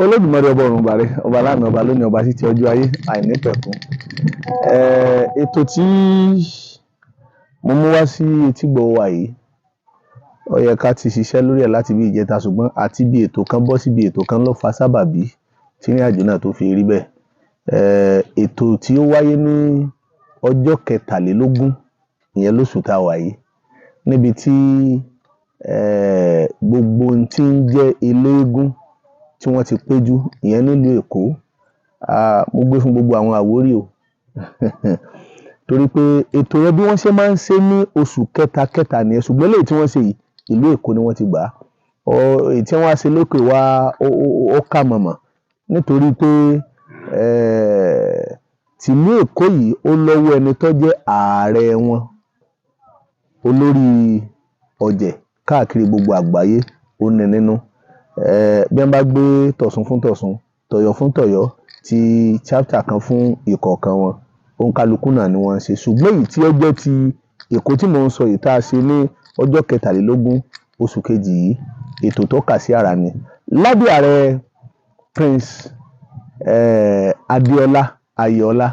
Olódùmarè ọba ọ̀run bàrẹ ọba lánàá ọba lónìí ọba títí ọjọ́ ayé àìnípẹ̀kun. Ètò tí mo mú wá sí etígbọ̀ wa yìí ó yẹ ká ti ṣiṣẹ́ lórí ẹ̀ láti bí ìjẹta, ṣùgbọ́n àti bí ètò kan bọ́ síbi ètò kan ló fa sábàbí tí ìrìn àjò náà tó fi rí bẹ́ẹ̀. Ètò tí ó wáyé ní ọjọ́ 23 ìyẹn lóṣù tá a wà yìí, níbi tí gbogbo ohun tí ń jẹ́ eléégún tí wọ́n ti péjú ìyẹn nílùú Èkó. Mo gbé fún gbogbo àwọn Àwórì o torí pé ètò yẹn bí wọ́n ṣe máa ń ṣe ní oṣù kẹta nìyẹn, ṣùgbọ́n eléyìí tí wọ́n ṣe yìí ìlú Èkó ni wọ́n ti gbà á. Èyí tí wọ́n á ṣe lókè wá ó kà mọ̀mọ̀ nítorí pé tìlú Èkó yìí ó lọ́wọ́ ẹni tó jẹ́ ààrẹ wọn, olórí ọ̀jẹ̀ káàkiri gbogbo àgbáyé ó ní nínú. Bí wọ́n bá gbé tọ̀sún fún tọ̀sún, tọ̀yọ́ fún tọ̀yọ́, ti chapter kan fún ìkọ̀ọ̀kan wọn, òǹkálukú náà ni wọ́n ń ṣe. ṣùgbọ́n èyí tí ó jẹ́ ti Èkó tí mò ń sọ yìí tá a ṣe ní ọjọ́ 23 oṣù kejì yìí, ètò tó kà sí àrà ni. Lábẹ́ ààrẹ Prince Adéọlá Ayọ̀ọ́lá,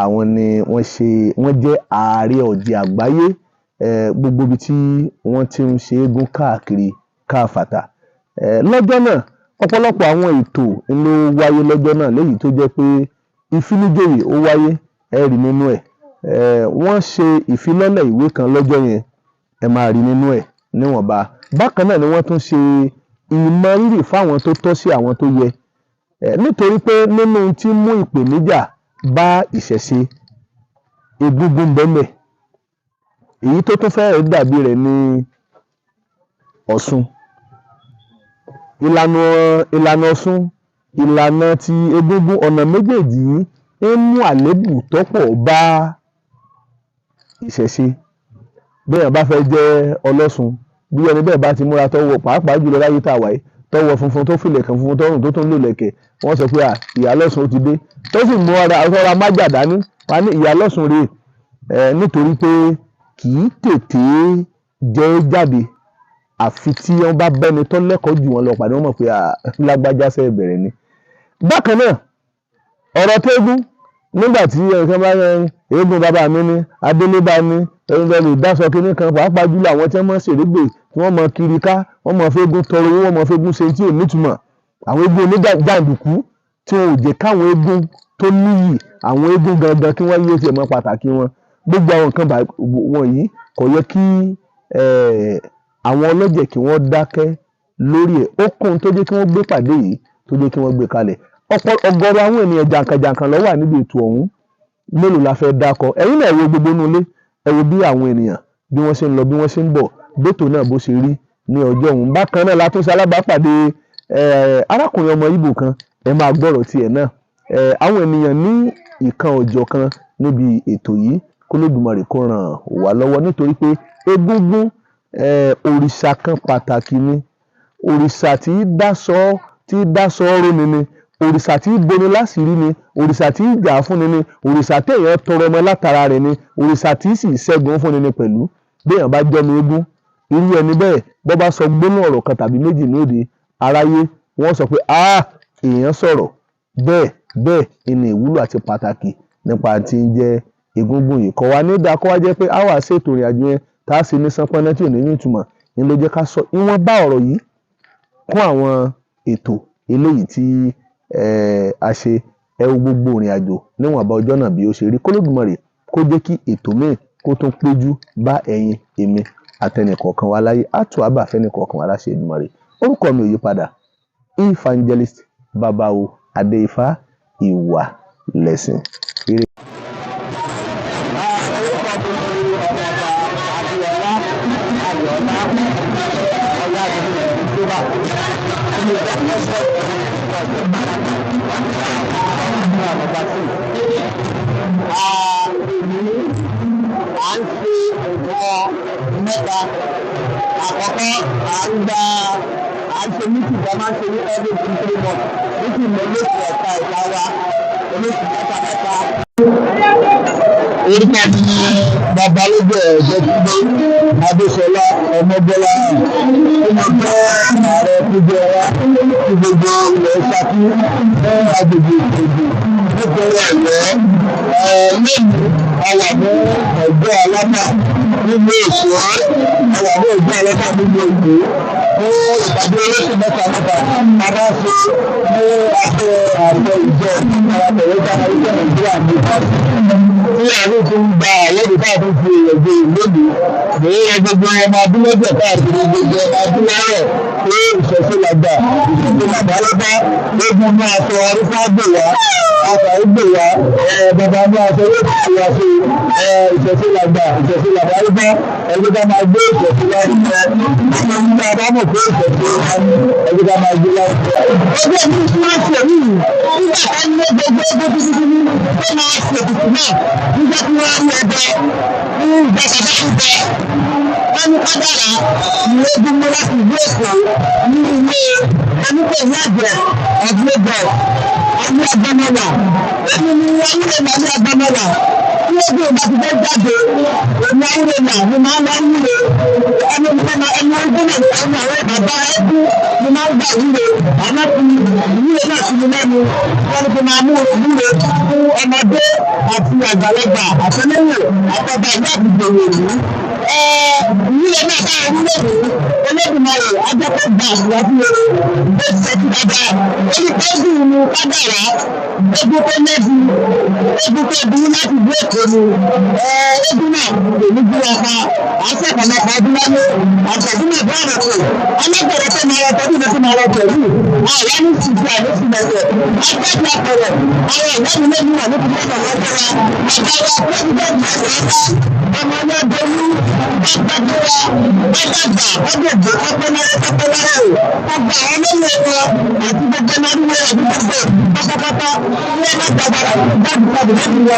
àwọn ni wọ́n jẹ́ ààrẹ ọ̀jẹ̀ àgbáyé gbogbo ibi tí wọ́n ti ń ṣe eégún káàkiri káàfàtà. Lọ́jọ́ náà ọ̀pọ̀lọpọ̀ àwọn ètò ló wáyé lọ́jọ́ náà, léyìí tó jẹ́ pé ìfinijoyè ó wáyé, ẹ rí nínú ẹ̀. Wọ́n ṣe ìfilọ́lẹ̀ ìwé kan lọ́jọ́ yẹn, ẹ máa rí nínú ẹ̀ níwọ̀nba. Bákan náà ni wọ́n tún ṣe ìmọrírì fáwọn tó tọ́ sí àwọn tó yẹ, nítorí pé nínú tí mú ìpèníjà bá ìṣẹ̀ṣe egúngún bẹ́ẹ̀. Èyí tó tún fẹ́rẹ̀ dàbí rẹ̀ ní Ọ̀ṣun. Ìlànà Ọ̀ṣun, ìlànà ti egúngún, ọ̀nà méjèèjì ń mú àléébù tọ́pọ̀ bá ìṣẹ̀ṣe. Bẹ́ẹ̀ bá fẹ́ jẹ́ ọlọ́ṣun, bí ẹni bẹ́ẹ̀ bá ti múra tọ́wọ́, pàápàá jùlọ láyé tá a wà yìí, tọ́wọ́ funfun tó fìlẹ̀ kan funfun tọ́rùn tó tún lò lẹ̀kẹ̀, wọ́n sọ pé ìyá lọ́ṣun ó ti dé. Tó sì mú ọ̀rọ̀ májà dání, wá ní ìyá lọ́ṣun rèé, nítorí pé kì í tètè jẹ́ jáde àfi tí wọ́n bá bẹ́ni tó lẹ́kọ̀ọ́ jù wọ́n lọ pàdé, wọ́n mọ̀ pé lágbájá ṣe bẹ̀rẹ̀ ni. Bákan náà ọ̀rọ̀ tẹ́gún, nígbà tí ẹnìkan bá eégún bàbá mi ní adélébá ní ẹnìkan ìdásọ kínní kan, pàápàá jùlọ àwọn tí wọ́n mọ̀ ṣèrégbè tí wọ́n mọ̀ kiri ká, wọ́n mọ̀ fẹ́gún tọrọ owó, wọ́n mọ̀ fẹ́gún ṣe tí ò nítumọ̀. Àwọn eégún oníjàǹdùkú tí wọn ò jẹ́ káwọn eégún tó níyì, àwọn eégún gangan kí wọ́n yé tiẹ̀ mọ̀ pàtàkì wọn. Gbogbo àwọn nǹkan wọ̀nyí kò yẹ kí àwọn ọlọ́jẹ̀ kí wọ́n dákẹ́ lórí ẹ̀. Ó kún tó jẹ́ kí wọ́n gbé pàdé yìí, tó jẹ́ kí wọ́n gbé kalẹ̀. Ọ̀gọ̀rọ̀ àwọn ènìyàn jàǹkànjàǹkàn ló wà níbi ètò ọ̀hún, mélòó la fẹ́ dákọ. Ẹ̀yin náà ẹ wo gbogbo inú ilé, ẹ wo bí àwọn ènìyàn bí wọ́n ṣe ń lọ, bí wọ́n ṣe ń bọ̀, bẹ́tò náà bó ṣe rí ní ọjọ́ ọ̀hún. Bákan náà la tún ṣe alábàápàdé arákùnrin ọmọ Ìgbò kan, ẹ máa gbọ́rọ̀ tiẹ̀ náà. Àwọn ènìyàn ní ìkan ọ̀jọ̀ kan níbi ètò yìí, k'Olódùmarè kó ràn wá lọ́wọ́, nítorí pé egúngún òrìṣà kan pàtàkì ni, òrìṣà tí dásọ róni ni, òrìṣà tí boni láṣìírí ni, òrìṣà tí jà fúnni ni, òrìṣà téèyàn tọrọ ọmọ látara rẹ̀ ni, òrìṣà tí sì ṣẹ́gun fúnni ni pẹ̀lú. Béèyàn bá jọmọ eégún, irú ẹni bẹ́ẹ̀ bọ́ bá sọ gbóná ọ̀rọ̀ kan tàbí méjì ní òde aráyé, wọ́n sọ pé èèyàn sọ̀rọ̀. Bẹ́ẹ̀ ni ìwúlò àti pàtàkì nípa tí ń jẹ́ egúngún yìí. Kọ̀ wá ní dáa kó wá jẹ́ pé a wà ṣètò ìrìn àjò yẹn tá a ṣe ní sánpọ́nná tí ò ní ìtumọ̀, ní ló jẹ́ ká sọ ìwọ̀nba ọ̀rọ̀ yìí kún àwọn ètò eléyìí tí a ṣe. Ẹ wo gbogbo ìrìn àjò níwọ̀nba ọjọ́ náà bí ó ṣe rí. k'Olódùmarè kó jẹ́ kí ètò míì kó tún péjú bá ẹ̀yin, èmi àtẹnìkọ̀ọ̀kan wa láyé. Àtò àbàfẹ́nìkọ̀ọ̀kan wa láṣẹ Èdùmàrè. Orúkọ mi ò yí padà, Evangelist Babawo Adéifá ìwà lẹ̀sìn. À ń ṣe nǹkan mẹ́ta. Àkọ́kọ́ à ń ṣe mítì tó máa ń ṣe ní every 3 months. Mítì lóṣù ẹ̀ka ìta wa, olóṣù mẹ́ta. Orúkọ mi ni babalógun ẹ̀jẹ̀ kíndé adéṣọlá ọmọbọlá tí mo jẹ́ ààrẹ kújẹ wa tí gbogbo ilẹ̀ Ṣakí ní agbègbè ìkejì nítorí ẹ̀yẹ́ lẹ́yìn àwà ní ẹ̀gbẹ́ alámà nínú èso àwà ní ẹ̀gbẹ́ alámà nínú ègbé fún ìpàdé olóṣù mẹ́ta a máa ṣe ní àṣẹ ìjọ àtẹ̀wéjà orílẹ̀ Nàìjíríà ní tí àwọn tó ń gba àwọ̀dù káàkiri fi ẹ̀gbẹ́ ìlónìí ní gbogbo ọmọ abúlọ́jẹ̀ káàkiri gbogbo ọmọ abúlọ́rẹ̀ pé ìṣẹ̀ṣẹ̀ làgbà ìṣẹ̀ṣẹ̀ làgbàlọ́gbà lógún ní aṣọ arúgbó gbè wá àtàrí gbè wá bàbá ní aṣọ yóò fi wá sí ìṣẹ̀ṣẹ̀ làgbà arúgbó ẹgbẹ́ ká máa gbé ìṣẹ̀ṣẹ̀ lárugẹ àwọn ọmọ àbámọ̀ pé ìṣẹ̀ṣẹ̀ ẹgbẹ́ ká máa gbé lárugẹ. ẹgbẹ́ mi tí wọ́n ṣe yìí nígbà tá ní gbogbo ẹgbẹ́ tó ti ní tó máa ṣe tuntun náà nígbà tí wọ́n rí ẹgbẹ́ ní ìgbàsọ̀dá wọ́n ní kádàrá ní ogun mú láti ìlú Èkó ní ilé oníkèéyí àgbẹ̀ ọ̀gbìn àmì àgbàmọ̀là ẹni ní ayúlẹ̀mọ̀ àmì àgbàmọ̀là tí ó gbé ìgbà tó fẹ́ jáde èmi ayúlẹ̀mọ̀ ni máa ń wá wúre ẹni ogun náà ní àwọn bàbá ẹkú ni máa ń gbà wúre àmọ́ fi ìwúre náà sí mi lẹ́nu wọ́n ní kí máa mú wúre fún ọmọdé àti àgbàlagbà àtẹlẹ́wò àtọ́ba ìlú àbùgbò wòlú ìwúre náà bá wúre Olódùmarè ajẹ́pẹ́ gbà síwájú ó ṣe ti dada olùtọ́jú ìlú kádàrá ogun tó lẹ́bi ogun tó burú láti gbé èkó ni ogun náà kò ní bí wọn pa àṣẹkọ̀ọ́mọkọ̀ ọdún lọ́nà àṣẹ̀dúnmọ̀ bá rẹ̀ kù ọlọ́gbọ̀rẹ̀ tó máa lọ tọ́jú tó máa lọ pẹ̀lú àwọn ní tìjú àlóṣù lọ́sẹ̀ agbẹ́jọ́ àpẹẹrẹ àwọn ìwádìí lẹ́nu wà ní kúkú ọ̀nà lọ́sẹ̀ wa àbáwọ̀ pẹ́sidẹ́ntì àgbàlagbà ọmọ ọlọ́dọ̀ọ́lù ọgbàdúrà ọgbàgbà ọgbẹ̀gbẹ̀ ọpẹlẹrẹ ọgbà àwọn olóyè ẹ̀kọ́ àti gbogbo ọmọdé àdúgbò pátápátá ní ẹgbẹ́ gbàgbà gbàgbà gbàgbà.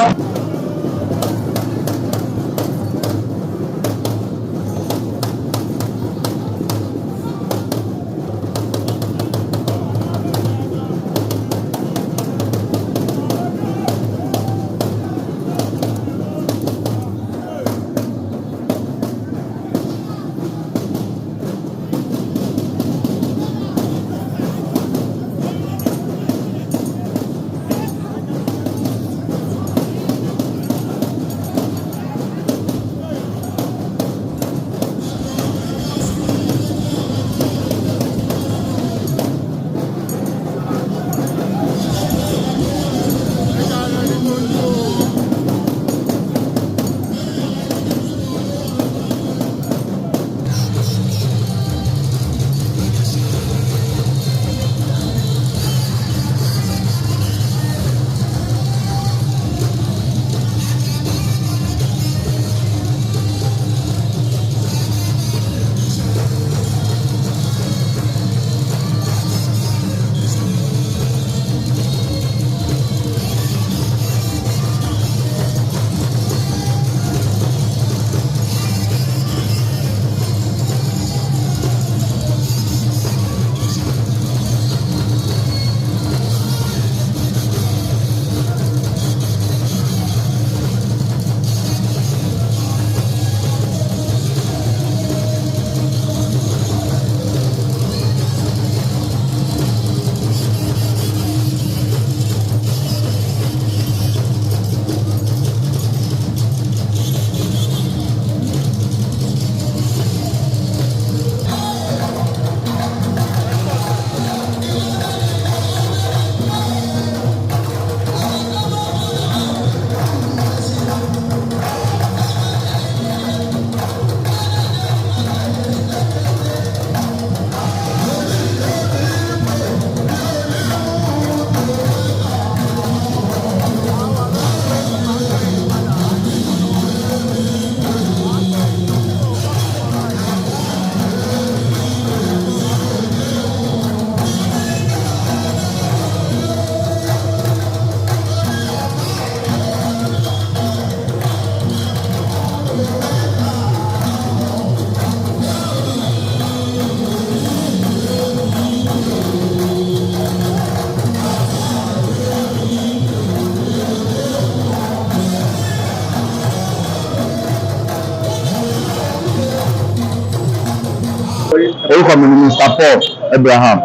orúkọ mi ni Mr. Paul Abraham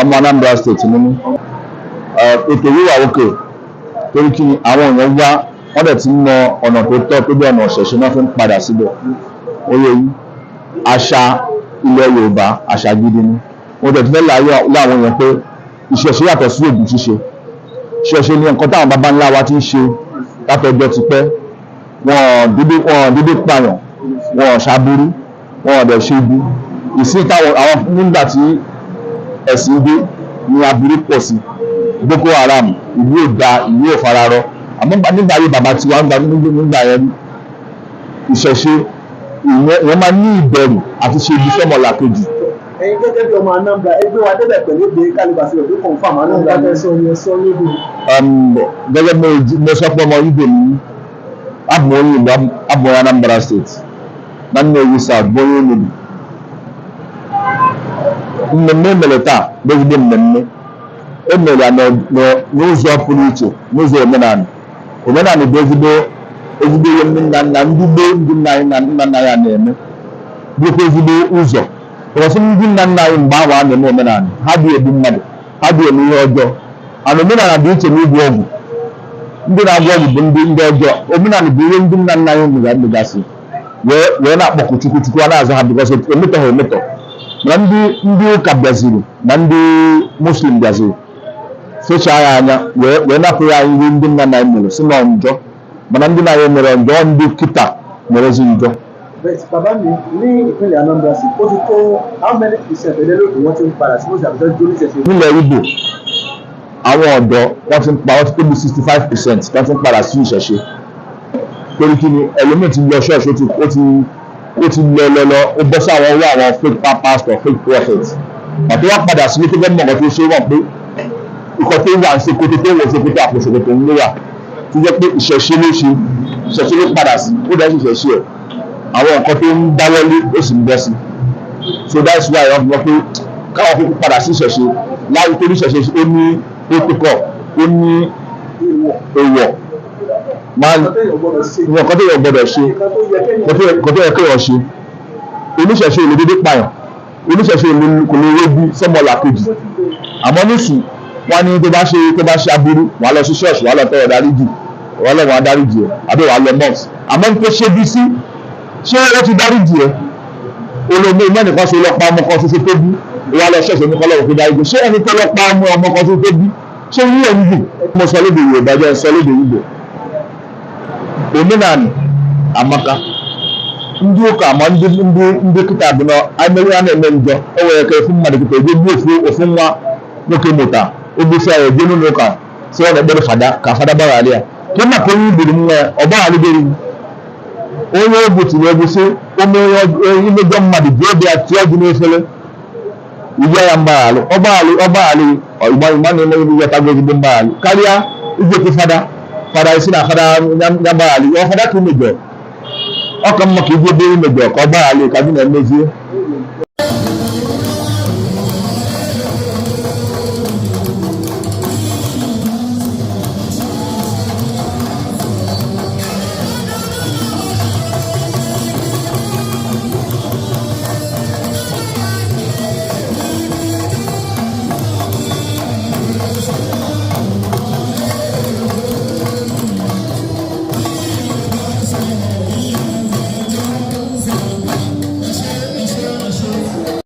ọmọ Anambra State nínú ètò wíwà òkè torí kí àwọn èèyàn wọ́n dẹ̀ ti ń mọ ọ̀nà tó tọ́ tó bí ọ̀nà ọ̀ṣẹ̀ṣẹ̀ náà fi ń padà síbẹ̀ oyè yìí àṣà ilẹ̀ Yorùbá àṣà gidi ni wọ́n dẹ̀ ti fẹ́ láwọn èèyàn pé ìṣẹ̀ṣe yàtọ̀ sí ògùn ṣíṣe ìṣẹ̀ṣe ni nǹkan táwọn baba ńlá wa ti ń ṣe látọjọ́ ti pẹ́ wọn dídí pààyàn wọn ṣàbúrú wọn dẹ̀ ṣe ibi ìsìn táwọn àwọn nígbà tí ẹ̀sìn dé ni aburú pọ̀ sí Boko Haram ìlú ò da ìlú ò fararọ àmọ́ nígbà ayé bàbá tiwa nígbà yẹn ìṣẹ̀ṣe ìyẹn máa ní ìbẹ̀rù àti ṣe ibi sọ́mọlà kejì. Ẹ̀yin gẹ́gẹ́ bí ọmọ Anambra ẹgbẹ́ wa débẹ̀ pẹ̀lú èdè kálíbà sí ọdún kan fún àmọ́ Anambra sọ níbi. Gẹ́gẹ́ mo sọ pé ọmọ Igbo ní abụọ Anambra State na Nnewi South bụ onye Enugu. Mmemme emere taa bụ ezigbo mmemme emere n'ụzọ pụrụ iche n'ụzọ omenala bụ ezigbo ihe ndị nna nna ndị gboo ndị nna anyị na nna nna ya na-eme bụkwa ezigbo ụzọ ọsọ ndị nna nna anyị mgbe ahụ a na-eme omenala ha dị egbu mmadụ ha dị eme ihe ọjọọ ana omenala dị iche n'igwu ọgwụ ndị na-agwọ ọgwụ bụ ndị ọjọọ omenala bụ ihe ndị nna nna anyị megasị wee na-akpọkụ chukwu a na-aza ha bikọs emetọ ha emetọ na ndị ụka bịaziri na ndị muslim bịaziri fechaa ya anya wee napụ ya ihe ndị nna nna anyị mere si nọ njọ mana ndị na-anyị mere njọ ndị kịta merezi njọ. Bàbá mi ní ìpínlẹ̀ Anambra sí ó ti tó how many percent ẹ̀dẹ́lógún wọ́n ti ń padà sí mọ́sí àbújá jó níṣẹ̀ṣe. Nílẹ̀ Igbo àwọn ọ̀dọ́ wọ́n ti ń tó bí 65% wọ́n ti ń padà sí ìṣẹ̀ṣe torí kí ni ẹlòmíì ti lọ ṣọ́ọ̀ṣì ó ti lọ ó bọ́ sí àwọn owó àwọn fake pastor fake prophet àti wọ́n padà sí tó fẹ́ mọ̀ nǹkan tó ṣe wọ́n pé ikọ̀ tó wà ń ṣe kótó tó wọ̀ ṣe kótó àpòṣe tó ń léwà tó jẹ́ pé ìṣẹ̀ṣe ló padà sí ó dẹ́ ìṣẹ̀ṣe ẹ̀ àwọn nǹkan tó ń dáwọ́lé ó sì ń bọ́ sí so that's why wọ́n fi wọ́n pé káwọn kúkú padà sí ìṣẹ̀ṣe láyé tó ní ìṣẹ̀ṣe ó ní protocol ó ní èèwọ̀ máa nǹkan tó yẹ gbọ́dọ̀ ṣe nǹkan tó yẹ kéèyàn ṣe oníṣẹ̀ṣe ò lè dédé pààyàn oníṣẹ̀ṣe kò lè rébi sọ́mọlà kejì àmọ́ nísìn wọ́n ní tó bá ṣe aburú wà lọ sí ṣọ́ọ̀ṣì wà lọ tọrọ dáríjì wà lọ wọn dáríjì ẹ àbí wà lọ mọ́ọ̀sì àmọ́ ní tó ṣe bí sí ṣé ó ti dáríjì ẹ olóògbé mẹ́nìkan ṣe lọ́pàá ọmọ kan ṣoṣo tó bí wà lọ ṣọ́ọ̀ṣì ní kọ́lọ́wọ́ fi dáríjì ṣé ẹni tó lọ́pàá ọmọ kan ṣoṣo tó bí ṣé yíyẹ ń dùn mo sọ lédè Yorùbá jẹ́ sọ lédè Igbo omenala amaka ndị ụka ma ndị kịta bụ na amịrị a na-eme njọ o nwere ka efu mmadụ kịta ejegbu ofu nwa nwoke mụta ogbusi ya eje n'ụlọ ụka si ọ na-ekpere fada ka fada gbaghara ya ke maka onye igburu nwa ya ọ gbagharịgoro onye o butiri egwusi imejọ mmadụ ji obi ya tụọ ji n'efere ije ya mgbaghalụ ọgbaghalụ ịgba na-eme ịghọtago ezigbo mgbaghalụ karịa ijekwu fada isi na fada ya mgbaghalụ ọ fada ka imejọ ọ ka mma ka ije ebe imejọ ka ọ gbaghalụ ka gị na-emezie